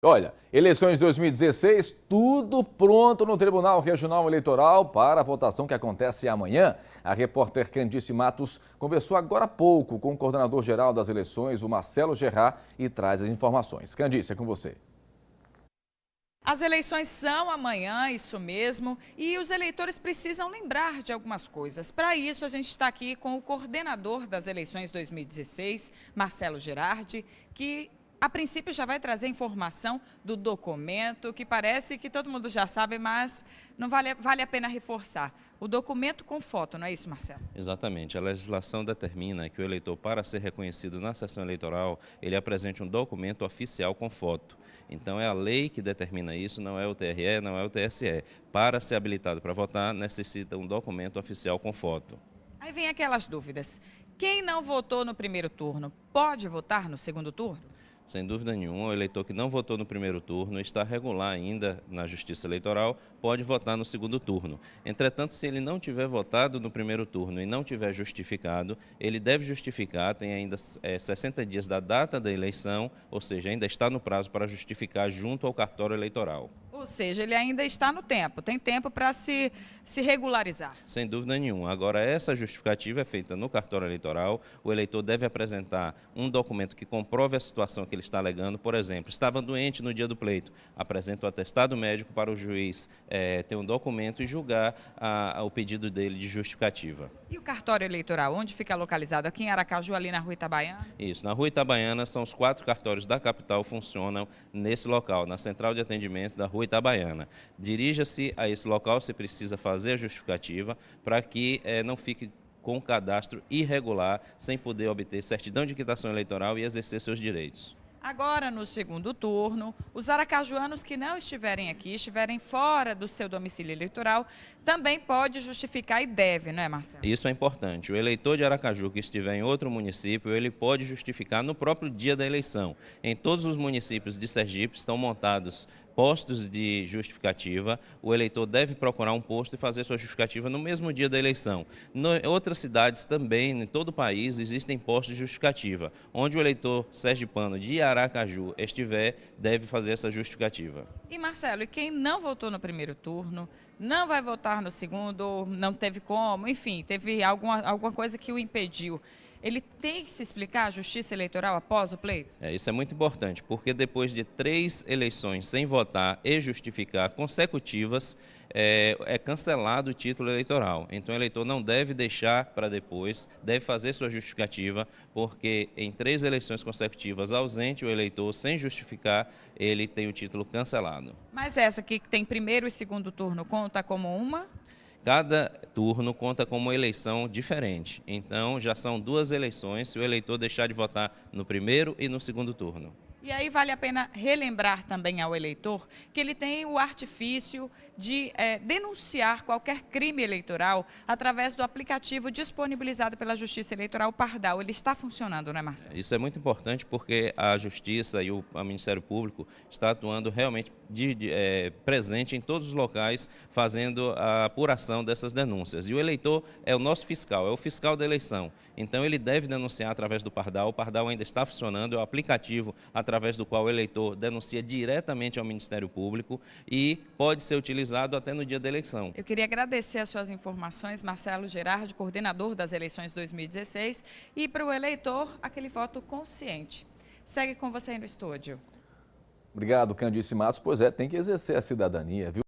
Olha, eleições 2016, tudo pronto no Tribunal Regional Eleitoral para a votação que acontece amanhã. A repórter Candice Matos conversou agora há pouco com o coordenador-geral das eleições, o Marcelo Gerard, e traz as informações. Candice, é com você. As eleições são amanhã, isso mesmo, e os eleitores precisam lembrar de algumas coisas. Para isso, a gente está aqui com o coordenador das eleições 2016, Marcelo Gerard, que a princípio já vai trazer informação do documento, que parece que todo mundo já sabe, mas não vale a pena reforçar. O documento com foto, não é isso, Marcelo? Exatamente. A legislação determina que o eleitor, para ser reconhecido na sessão eleitoral, ele apresente um documento oficial com foto. Então, é a lei que determina isso, não é o TRE, não é o TSE. Para ser habilitado para votar, necessita um documento oficial com foto. Aí vem aquelas dúvidas. Quem não votou no primeiro turno pode votar no segundo turno? Sem dúvida nenhuma, o eleitor que não votou no primeiro turno está regular ainda na Justiça Eleitoral, pode votar no segundo turno. Entretanto, se ele não tiver votado no primeiro turno e não tiver justificado, ele deve justificar, tem ainda 60 dias da data da eleição, ou seja, ainda está no prazo para justificar junto ao cartório eleitoral. Ou seja, ele ainda está no tempo, tem tempo para se regularizar. Sem dúvida nenhuma. Agora, essa justificativa é feita no cartório eleitoral. O eleitor deve apresentar um documento que comprove a situação que ele está alegando. Por exemplo, estava doente no dia do pleito. Apresenta o atestado médico para o juiz ter um documento e julgar o pedido dele de justificativa. E o cartório eleitoral, onde fica localizado? Aqui em Aracaju, ali na Rua Itabaiana? Isso, na Rua Itabaiana, são os 4 cartórios da capital que funcionam nesse local, na central de atendimento da Rua Itabaiana. Dirija-se a esse local se precisa fazer a justificativa para que não fique com o cadastro irregular, sem poder obter certidão de quitação eleitoral e exercer seus direitos. Agora, no segundo turno, os aracajuanos que não estiverem aqui, estiverem fora do seu domicílio eleitoral, também pode justificar e deve, não é, Marcelo? Isso é importante. O eleitor de Aracaju que estiver em outro município, ele pode justificar no próprio dia da eleição. Em todos os municípios de Sergipe estão montados postos de justificativa. O eleitor deve procurar um posto e fazer sua justificativa no mesmo dia da eleição. Em outras cidades também, em todo o país, existem postos de justificativa. Onde o eleitor sergipano de Aracaju estiver, deve fazer essa justificativa. E Marcelo, e quem não votou no primeiro turno, não vai votar no segundo, ou não teve como, enfim, teve alguma coisa que o impediu. Ele tem que se explicar à Justiça Eleitoral após o pleito? Isso é muito importante, porque depois de 3 eleições sem votar e justificar consecutivas, é cancelado o título eleitoral. Então o eleitor não deve deixar para depois, deve fazer sua justificativa, porque em 3 eleições consecutivas ausente o eleitor sem justificar, ele tem o título cancelado. Mas essa aqui que tem primeiro e segundo turno conta como uma? Cada turno conta com uma eleição diferente. Então, já são 2 eleições se o eleitor deixar de votar no primeiro e no segundo turno. E aí vale a pena relembrar também ao eleitor que ele tem o artifício de denunciar qualquer crime eleitoral através do aplicativo disponibilizado pela Justiça Eleitoral Pardal. Ele está funcionando, não é, Marcelo? Isso é muito importante porque a Justiça e o Ministério Público está atuando realmente presente em todos os locais, fazendo a apuração dessas denúncias. E o eleitor é o nosso fiscal, é o fiscal da eleição. Então ele deve denunciar através do Pardal. O Pardal ainda está funcionando, é o aplicativo através do qual o eleitor denuncia diretamente ao Ministério Público e pode ser utilizado até no dia da eleição. Eu queria agradecer as suas informações, Marcelo Gerard, coordenador das eleições 2016, e para o eleitor, aquele voto consciente. Segue com você aí no estúdio. Obrigado, Candice Matos. Pois é, tem que exercer a cidadania, viu?